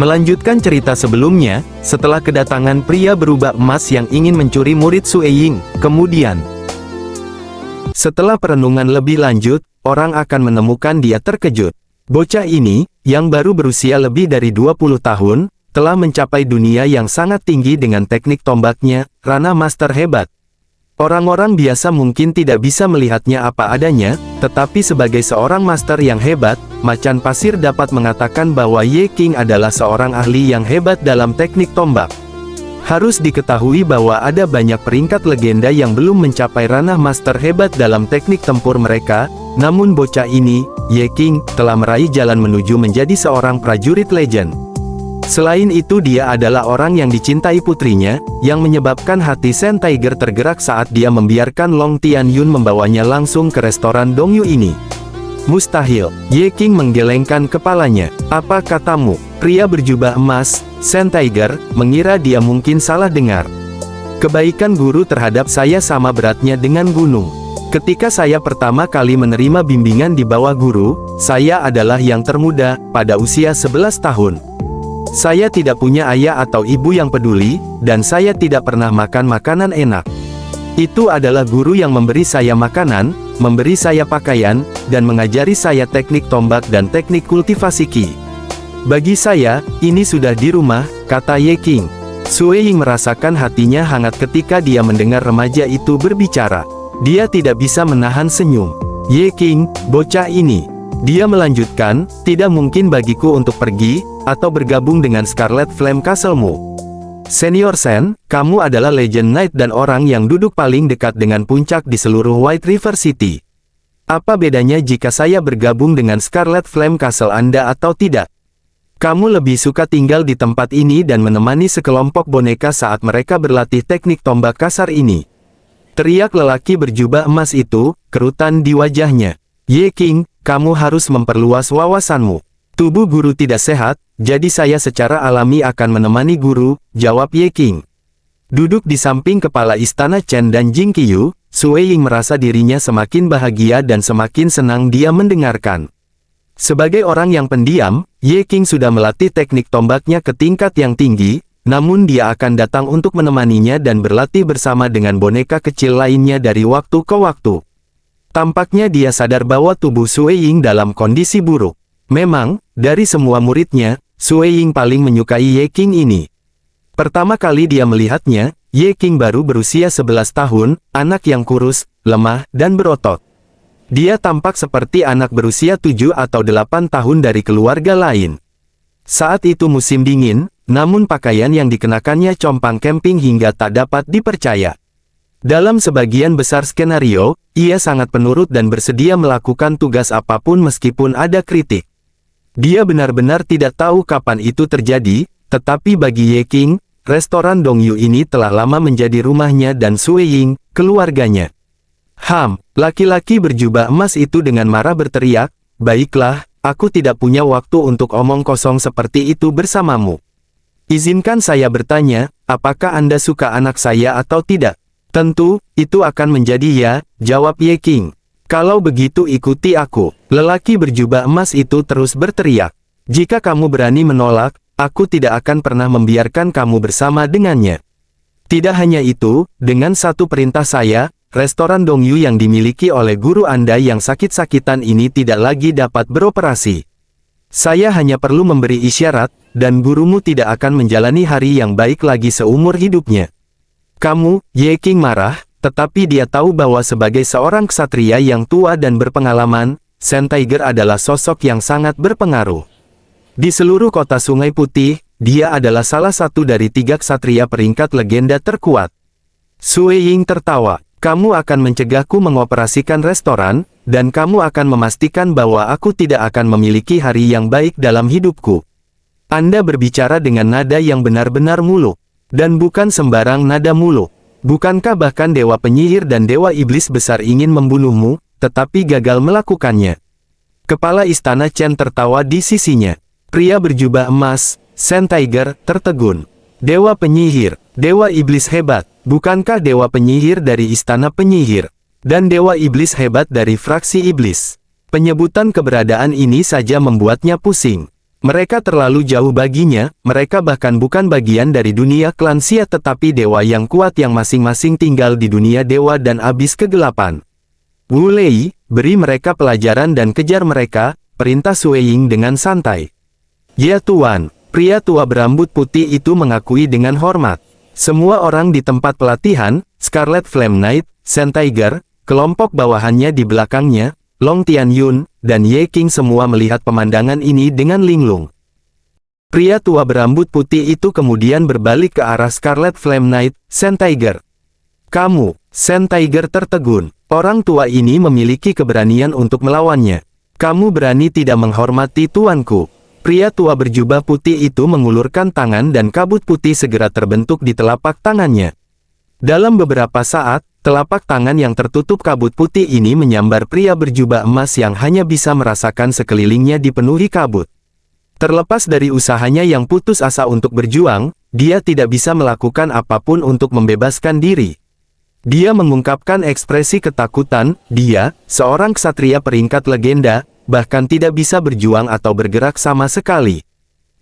Melanjutkan cerita sebelumnya, setelah kedatangan pria berubah emas yang ingin mencuri murid Sue Ying, kemudian setelah perenungan lebih lanjut, orang akan menemukan dia terkejut. Bocah ini, yang baru berusia lebih dari 20 tahun, telah mencapai dunia yang sangat tinggi dengan teknik tombaknya, ranah master hebat. Orang-orang biasa mungkin tidak bisa melihatnya apa adanya, tetapi sebagai seorang master yang hebat, Macan Pasir dapat mengatakan bahwa Ye King adalah seorang ahli yang hebat dalam teknik tombak. Harus diketahui bahwa ada banyak peringkat legenda yang belum mencapai ranah master hebat dalam teknik tempur mereka, namun bocah ini, Ye King, telah meraih jalan menuju menjadi seorang prajurit legend. Selain itu dia adalah orang yang dicintai putrinya, yang menyebabkan hati Shen Tiger tergerak saat dia membiarkan Long Tianyun membawanya langsung ke restoran Dongyu ini. Mustahil, Ye King menggelengkan kepalanya. Apa katamu? Pria berjubah emas, Shen Tiger, mengira dia mungkin salah dengar. Kebaikan guru terhadap saya sama beratnya dengan gunung. Ketika saya pertama kali menerima bimbingan di bawah guru, saya adalah yang termuda, pada usia 11 tahun. Saya tidak punya ayah atau ibu yang peduli, dan saya tidak pernah makan makanan enak. Itu adalah guru yang memberi saya makanan, memberi saya pakaian, dan mengajari saya teknik tombak dan teknik kultivasi Qi. Bagi saya, ini sudah di rumah, kata Ye King. Sue Ying merasakan hatinya hangat ketika dia mendengar remaja itu berbicara. Dia tidak bisa menahan senyum. Ye King, bocah ini. Dia melanjutkan, tidak mungkin bagiku untuk pergi, atau bergabung dengan Scarlet Flame Castle-mu. Senior Shen, kamu adalah Legend Knight dan orang yang duduk paling dekat dengan puncak di seluruh White River City. Apa bedanya jika saya bergabung dengan Scarlet Flame Castle Anda atau tidak? Kamu lebih suka tinggal di tempat ini dan menemani sekelompok boneka saat mereka berlatih teknik tombak kasar ini. Teriak lelaki berjubah emas itu, kerutan di wajahnya. Ye King, kamu harus memperluas wawasanmu. Tubuh guru tidak sehat, jadi saya secara alami akan menemani guru, jawab Ye King. Duduk di samping kepala istana Chen dan Jing Qiyu, Sue Ying merasa dirinya semakin bahagia dan semakin senang dia mendengarkan. Sebagai orang yang pendiam, Ye King sudah melatih teknik tombaknya ke tingkat yang tinggi, namun dia akan datang untuk menemaninya dan berlatih bersama dengan boneka kecil lainnya dari waktu ke waktu. Tampaknya dia sadar bahwa tubuh Sue Ying dalam kondisi buruk. Memang, dari semua muridnya, Sue Ying paling menyukai Ye King ini. Pertama kali dia melihatnya, Ye King baru berusia 11 tahun, anak yang kurus, lemah, dan berotot. Dia tampak seperti anak berusia 7 atau 8 tahun dari keluarga lain. Saat itu musim dingin, namun pakaian yang dikenakannya compang camping hingga tak dapat dipercaya. Dalam sebagian besar skenario, ia sangat penurut dan bersedia melakukan tugas apapun meskipun ada kritik. Dia benar-benar tidak tahu kapan itu terjadi, tetapi bagi Ye King, restoran Dongyu ini telah lama menjadi rumahnya dan Sue Ying, keluarganya. Laki-laki berjubah emas itu dengan marah berteriak, baiklah, aku tidak punya waktu untuk omong kosong seperti itu bersamamu. Izinkan saya bertanya, apakah Anda suka anak saya atau tidak? Tentu, itu akan menjadi ya, jawab Ye King. Kalau begitu ikuti aku. Lelaki berjubah emas itu terus berteriak. Jika kamu berani menolak, aku tidak akan pernah membiarkan kamu bersama dengannya. Tidak hanya itu, dengan satu perintah saya, restoran Dongyu yang dimiliki oleh guru Anda yang sakit-sakitan ini tidak lagi dapat beroperasi. Saya hanya perlu memberi isyarat, dan gurumu tidak akan menjalani hari yang baik lagi seumur hidupnya. Kamu, Ye King marah, tetapi dia tahu bahwa sebagai seorang ksatria yang tua dan berpengalaman, Shen Tiger adalah sosok yang sangat berpengaruh. Di seluruh kota Sungai Putih, dia adalah salah satu dari 3 ksatria peringkat legenda terkuat. Sue Ying tertawa, kamu akan mencegahku mengoperasikan restoran, dan kamu akan memastikan bahwa aku tidak akan memiliki hari yang baik dalam hidupku. Anda berbicara dengan nada yang benar-benar muluk. Dan bukan sembarang nada muluk. Bukankah bahkan dewa penyihir dan dewa iblis besar ingin membunuhmu, tetapi gagal melakukannya? Kepala istana Chen tertawa di sisinya. Pria berjubah emas, Shen Tiger, tertegun. Dewa penyihir, dewa iblis hebat. Bukankah dewa penyihir dari istana penyihir? Dan dewa iblis hebat dari fraksi iblis? Penyebutan keberadaan ini saja membuatnya pusing. Mereka terlalu jauh baginya, mereka bahkan bukan bagian dari dunia klan Xia tetapi dewa yang kuat yang masing-masing tinggal di dunia dewa dan abis kegelapan. Wu Lei, beri mereka pelajaran dan kejar mereka, perintah Sui Ying dengan santai. Ya Tuan, pria tua berambut putih itu mengakui dengan hormat. Semua orang di tempat pelatihan, Scarlet Flame Knight, Sand Tiger, kelompok bawahannya di belakangnya, Long Tianyun, dan Ye King semua melihat pemandangan ini dengan linglung. Pria tua berambut putih itu kemudian berbalik ke arah Scarlet Flame Knight, Sand Tiger. Kamu, Sand Tiger tertegun. Orang tua ini memiliki keberanian untuk melawannya. Kamu berani tidak menghormati tuanku. Pria tua berjubah putih itu mengulurkan tangan dan kabut putih segera terbentuk di telapak tangannya. Dalam beberapa saat, telapak tangan yang tertutup kabut putih ini menyambar pria berjubah emas yang hanya bisa merasakan sekelilingnya dipenuhi kabut. Terlepas dari usahanya yang putus asa untuk berjuang, dia tidak bisa melakukan apapun untuk membebaskan diri. Dia mengungkapkan ekspresi ketakutan, dia, seorang ksatria peringkat legenda, bahkan tidak bisa berjuang atau bergerak sama sekali.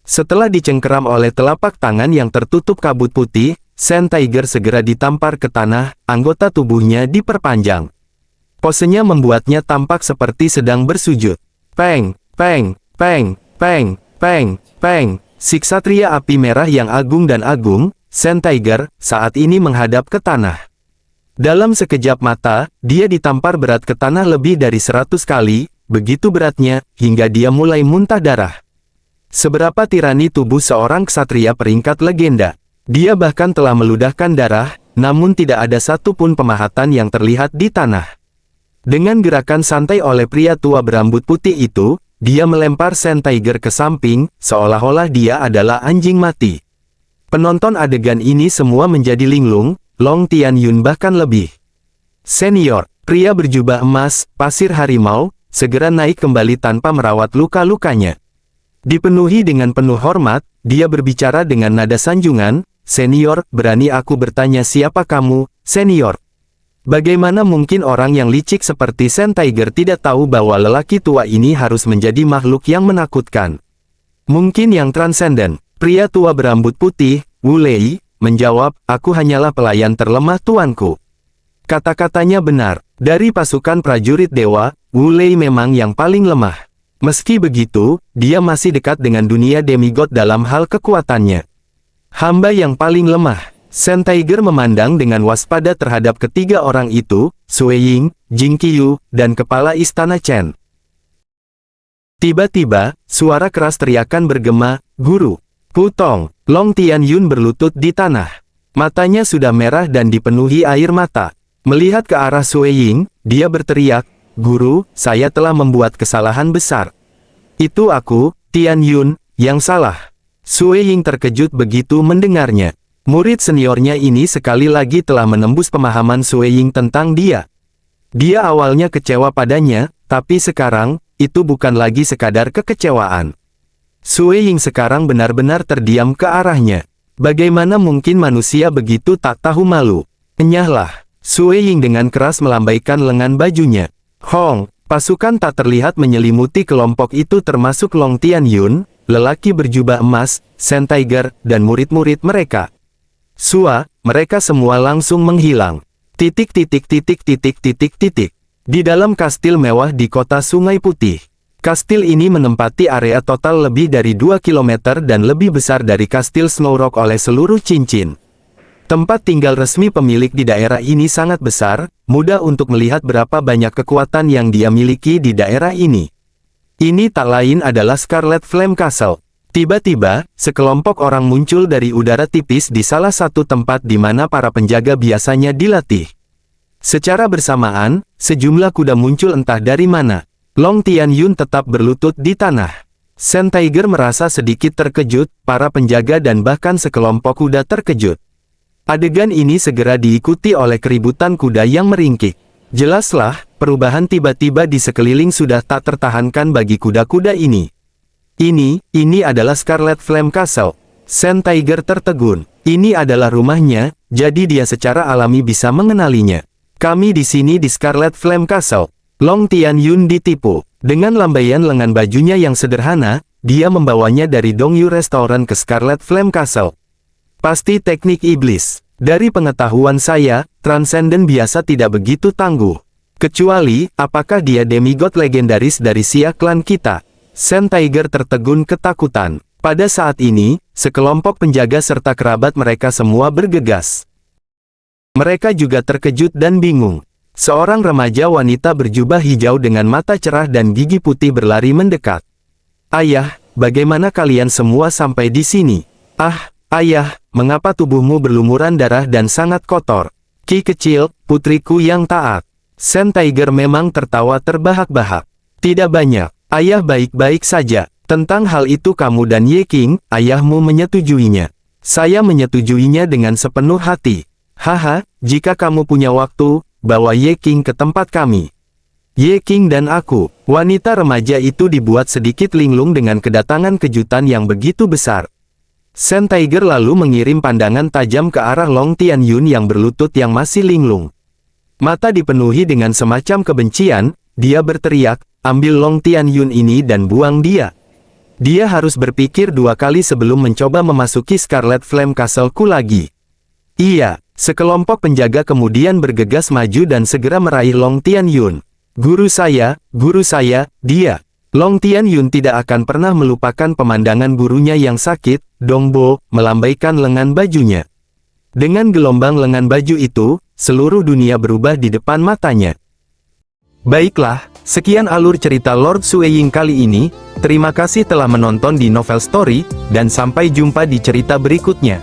Setelah dicengkeram oleh telapak tangan yang tertutup kabut putih, Sand Tiger segera ditampar ke tanah, anggota tubuhnya diperpanjang. Posenya membuatnya tampak seperti sedang bersujud. Peng, peng, peng, peng, peng, peng. Si ksatria api merah yang agung dan agung, Sand Tiger, saat ini menghadap ke tanah. Dalam sekejap mata, dia ditampar berat ke tanah lebih dari 100 kali, begitu beratnya, hingga dia mulai muntah darah. Seberapa tirani tubuh seorang ksatria peringkat legenda. Dia bahkan telah meludahkan darah, namun tidak ada satupun pemahatan yang terlihat di tanah. Dengan gerakan santai oleh pria tua berambut putih itu, dia melempar Sand Tiger ke samping, seolah-olah dia adalah anjing mati. Penonton adegan ini semua menjadi linglung, Long Tianyun bahkan lebih. Senior, pria berjubah emas, pasir harimau, segera naik kembali tanpa merawat luka-lukanya. Dipenuhi dengan penuh hormat, dia berbicara dengan nada sanjungan, "Senior, berani aku bertanya siapa kamu, senior?" Bagaimana mungkin orang yang licik seperti Sand Tiger tidak tahu bahwa lelaki tua ini harus menjadi makhluk yang menakutkan? Mungkin yang transenden. Pria tua berambut putih, Wu Lei, menjawab, "Aku hanyalah pelayan terlemah tuanku." Kata-katanya benar. Dari pasukan prajurit dewa, Wu Lei memang yang paling lemah. Meski begitu, dia masih dekat dengan dunia demigod dalam hal kekuatannya. Hamba yang paling lemah. Sand Tiger memandang dengan waspada terhadap ketiga orang itu, Sui Ying, Jing Qiyu, dan kepala istana Chen. Tiba-tiba, suara keras teriakan bergema, "Guru!" Putong, Long Tianyun berlutut di tanah. Matanya sudah merah dan dipenuhi air mata. Melihat ke arah Sui Ying, dia berteriak, "Guru, saya telah membuat kesalahan besar. Itu aku, Tianyun, yang salah." Sui Ying terkejut begitu mendengarnya. Murid seniornya ini sekali lagi telah menembus pemahaman Sui Ying tentang dia. Dia awalnya kecewa padanya, tapi sekarang, itu bukan lagi sekadar kekecewaan. Sui Ying sekarang benar-benar terdiam ke arahnya. Bagaimana mungkin manusia begitu tak tahu malu? Enyahlah. Sui Ying dengan keras melambaikan lengan bajunya. Hong, pasukan tak terlihat menyelimuti kelompok itu termasuk Long Tianyun, lelaki berjubah emas, Sand Tiger, dan murid-murid mereka. Mereka semua langsung menghilang. Di dalam kastil mewah di kota Sungai Putih. Kastil ini menempati area total lebih dari 2 km dan lebih besar dari kastil Snow Rock oleh seluruh cincin. Tempat tinggal resmi pemilik di daerah ini sangat besar, mudah untuk melihat berapa banyak kekuatan yang dia miliki di daerah ini. Ini tak lain adalah Scarlet Flame Castle. Tiba-tiba, sekelompok orang muncul dari udara tipis di salah satu tempat di mana para penjaga biasanya dilatih. Secara bersamaan, sejumlah kuda muncul entah dari mana. Long Tianyun tetap berlutut di tanah. Sand Tiger merasa sedikit terkejut, para penjaga dan bahkan sekelompok kuda terkejut. Adegan ini segera diikuti oleh keributan kuda yang meringkik. Jelaslah, perubahan tiba-tiba di sekeliling sudah tak tertahankan bagi kuda-kuda ini. Ini adalah Scarlet Flame Castle. Sand Tiger tertegun. Ini adalah rumahnya, jadi dia secara alami bisa mengenalinya. Kami di sini di Scarlet Flame Castle. Long Tianyun ditipu. Dengan lambaian lengan bajunya yang sederhana, dia membawanya dari Dongyu Restaurant ke Scarlet Flame Castle. Pasti teknik iblis. Dari pengetahuan saya, Transcendent biasa tidak begitu tangguh. Kecuali, apakah dia demigod legendaris dari Xia klan kita? Sen Tiger tertegun ketakutan. Pada saat ini, sekelompok penjaga serta kerabat mereka semua bergegas. Mereka juga terkejut dan bingung. Seorang remaja wanita berjubah hijau dengan mata cerah dan gigi putih berlari mendekat. "Ayah, bagaimana kalian semua sampai di sini?" "Ah, ayah, mengapa tubuhmu berlumuran darah dan sangat kotor?" "Ki kecil, putriku yang taat." Sen Tiger memang tertawa terbahak-bahak. "Tidak banyak, ayah baik-baik saja. Tentang hal itu kamu dan Ye King, ayahmu menyetujuinya." "Saya menyetujuinya dengan sepenuh hati." "Haha, jika kamu punya waktu, bawa Ye King ke tempat kami." Ye King dan aku, wanita remaja itu dibuat sedikit linglung dengan kedatangan kejutan yang begitu besar. Sen Tiger lalu mengirim pandangan tajam ke arah Long Tianyun yang berlutut yang masih linglung. Mata dipenuhi dengan semacam kebencian, dia berteriak, "Ambil Long Tianyun ini dan buang dia." Dia harus berpikir dua kali sebelum mencoba memasuki Scarlet Flame Castle-ku lagi. Iya, sekelompok penjaga kemudian bergegas maju dan segera meraih Long Tianyun. Guru saya, dia." Long Tianyun tidak akan pernah melupakan pemandangan gurunya yang sakit. Dongbo melambaikan lengan bajunya. Dengan gelombang lengan baju itu, seluruh dunia berubah di depan matanya. Baiklah, sekian alur cerita Lord Sueying kali ini. Terima kasih telah menonton di Novel Story, dan sampai jumpa di cerita berikutnya.